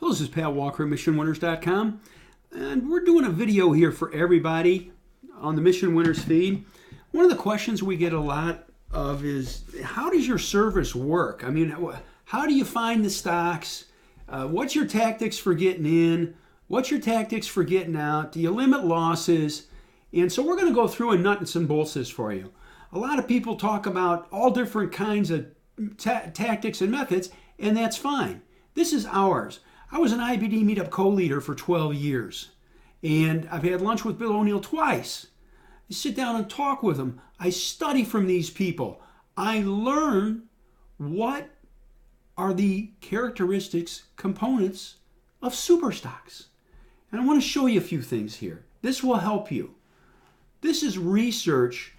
Well, this is Pat Walker at MissionWinners.com, and we're doing a video here for everybody on the Mission Winners feed. One of the questions we get a lot of is, how does your service work? I mean, how do you find the stocks? What's your tactics for getting in? What's your tactics for getting out? Do you limit losses? And so we're going to go through and nuts and bolts this for you. A lot of people talk about all different kinds of tactics and methods, and that's fine. This is ours. I was an IBD meetup co-leader for 12 years, and I've had lunch with Bill O'Neill twice. I sit down and talk with him. I study from these people. I learn what are the characteristics, components of super stocks. And I want to show you a few things here. This will help you. This is research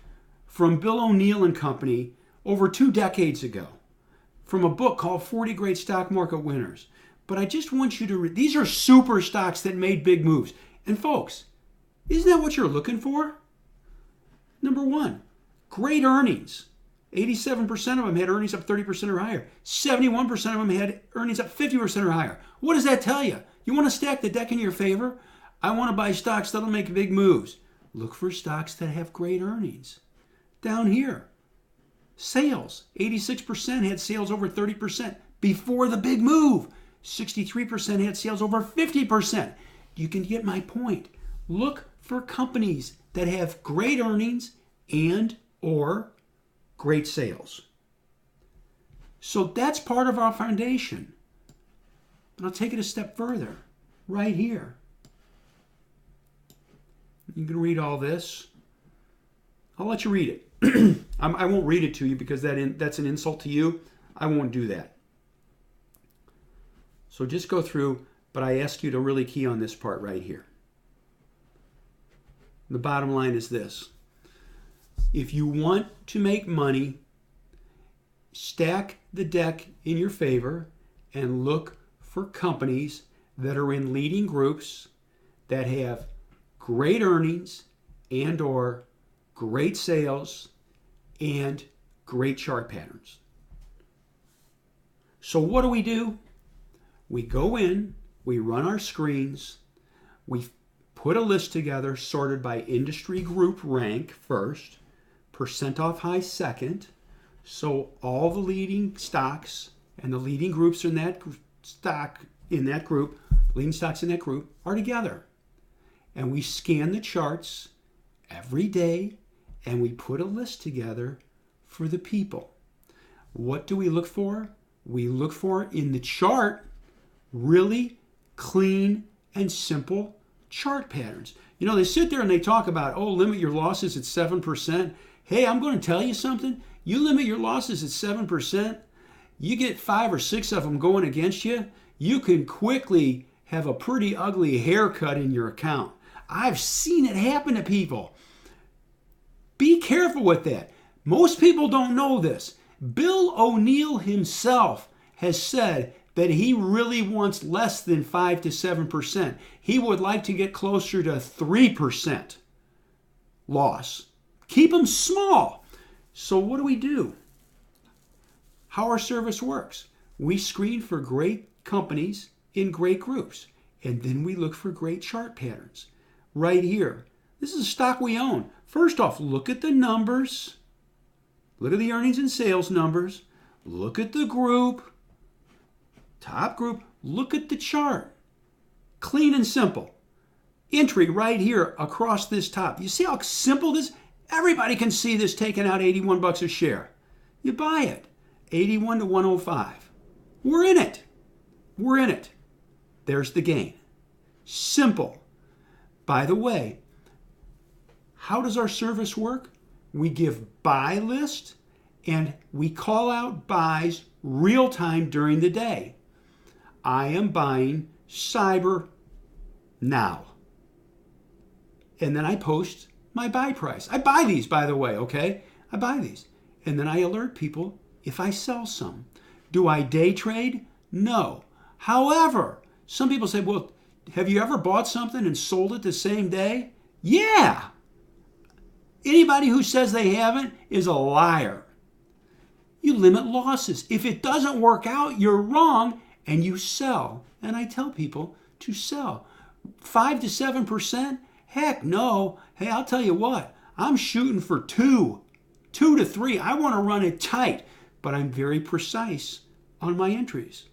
from Bill O'Neill and Company over 2 decades ago from a book called 40 Great Stock Market Winners. But I just want you to read. These are super stocks that made big moves. And folks, isn't that what you're looking for? Number one, great earnings. 87% of them had earnings up 30% or higher. 71% of them had earnings up 50% or higher. What does that tell you? You want to stack the deck in your favor? I want to buy stocks that'll make big moves. Look for stocks that have great earnings. Down here, sales. 86% had sales over 30% before the big move. 63% had sales over 50%. You can get my point. Look for companies that have great earnings and or great sales. So that's part of our foundation. But I'll take it a step further. Right here. You can read all this. I'll let you read it. I won't read it to you because that's an insult to you. I won't do that. So just go through, but I ask you to really key on this part right here. The bottom line is this. If you want to make money, stack the deck in your favor and look for companies that are in leading groups that have great earnings and or great sales and great chart patterns. So what do? We go in, we run our screens, we put a list together sorted by industry group rank first, percent off high second, so all the leading stocks and the leading groups in that stock in that group, leading stocks in that group are together. And we scan the charts every day and we put a list together for the people. What do we look for? We look for in the chart really clean and simple chart patterns. You know, they sit there and they talk about, limit your losses at 7%. Hey, I'm going to tell you something. You limit your losses at 7%, you get 5 or 6 of them going against you, you can quickly have a pretty ugly haircut in your account. I've seen it happen to people. Be careful with that. Most people don't know this. Bill O'Neill himself has said that he really wants less than 5 to 7%. He would like to get closer to 3% loss. Keep them small. So what do? How our service works. We screen for great companies in great groups, and then we look for great chart patterns. Right here. This is a stock we own. First off, look at the numbers. Look at the earnings and sales numbers. Look at the group. Top group. Look at the chart. Clean and simple. Entry right here across this top. You see how simple this is? Everybody can see this taking out $81 a share. You buy it. 81 to 105. We're in it. We're in it. There's the gain. Simple. By the way, how does our service work? We give buy list and we call out buys real time during the day. I am buying cyber now. And then I post my buy price. I buy these, by the way, okay? I buy these. And then I alert people if I sell some. Do I day trade? No. However, some people say, well, have you ever bought something and sold it the same day? Yeah. Anybody who says they haven't is a liar. You limit losses. If it doesn't work out, you're wrong, and you sell, and I tell people to sell 5 to 7%, heck no. Hey, I'll tell you what, I'm shooting for 2 to 3. I want to run it tight, but I'm very precise on my entries.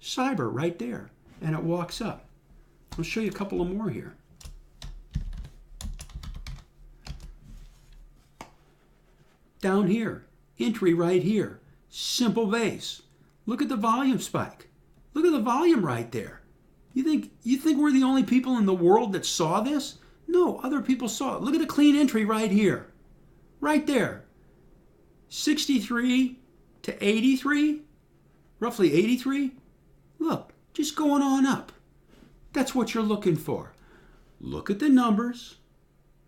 Cyber right there, and it walks up. I'll show you a couple of more here. Down here, entry right here, simple base. Look at the volume spike. Look at the volume right there. You think we're the only people in the world that saw this? No, other people saw it. Look at the clean entry right here. Right there. 63 to 83, roughly 83. Look, just going on up. That's what you're looking for. Look at the numbers.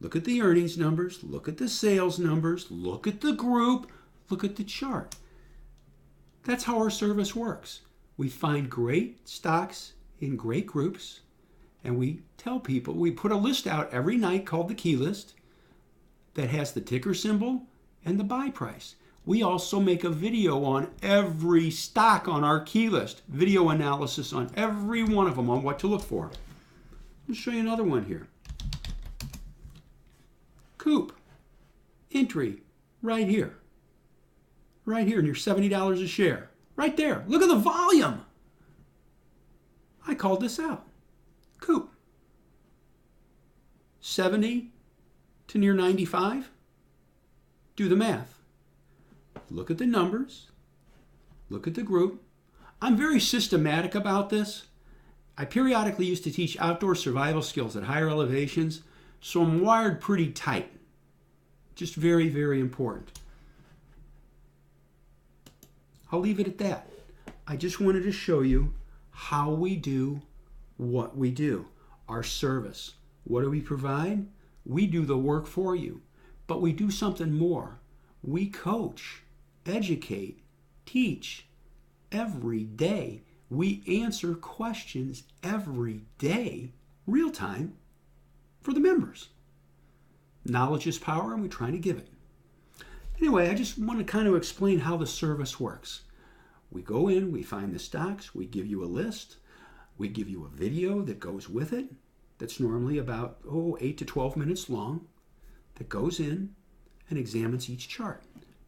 Look at the earnings numbers. Look at the sales numbers. Look at the group. Look at the chart. That's how our service works. We find great stocks in great groups, and we tell people, we put a list out every night called the key list that has the ticker symbol and the buy price. We also make a video on every stock on our key list, video analysis on every one of them on what to look for. I'll show you another one here. Coop, entry, right here. Right here near $70 a share. Right there. Look at the volume. I called this out. Coop. 70 to near 95. Do the math. Look at the numbers. Look at the group. I'm very systematic about this. I periodically used to teach outdoor survival skills at higher elevations, so I'm wired pretty tight. Just very, very important. I'll leave it at that. I just wanted to show you how we do what we do. Our service. What do we provide? We do the work for you. But we do something more. We coach, educate, teach every day. We answer questions every day, real time, for the members. Knowledge is power, and we're trying to give it. Anyway, I just want to kind of explain how the service works. We go in, we find the stocks, we give you a list, we give you a video that goes with it, that's normally about 8 to 12 minutes long, that goes in and examines each chart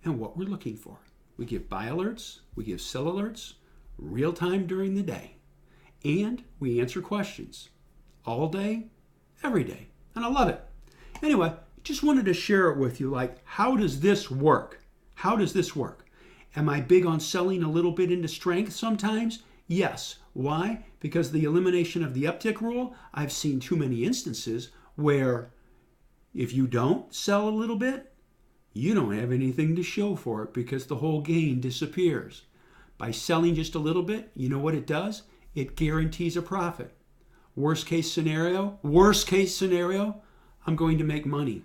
and what we're looking for. We give buy alerts, we give sell alerts, real time during the day, and we answer questions all day, every day, and I love it. Anyway, just wanted to share it with you, like, how does this work? How does this work? Am I big on selling a little bit into strength sometimes? Yes. Why? Because the elimination of the uptick rule, I've seen too many instances where if you don't sell a little bit, you don't have anything to show for it because the whole gain disappears. By selling just a little bit, you know what it does? It guarantees a profit. Worst case scenario, I'm going to make money.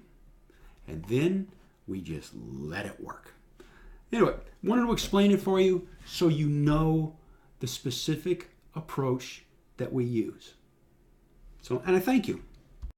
And then we just let it work. Anyway, wanted to explain it for you so you know the specific approach that we use. And I thank you.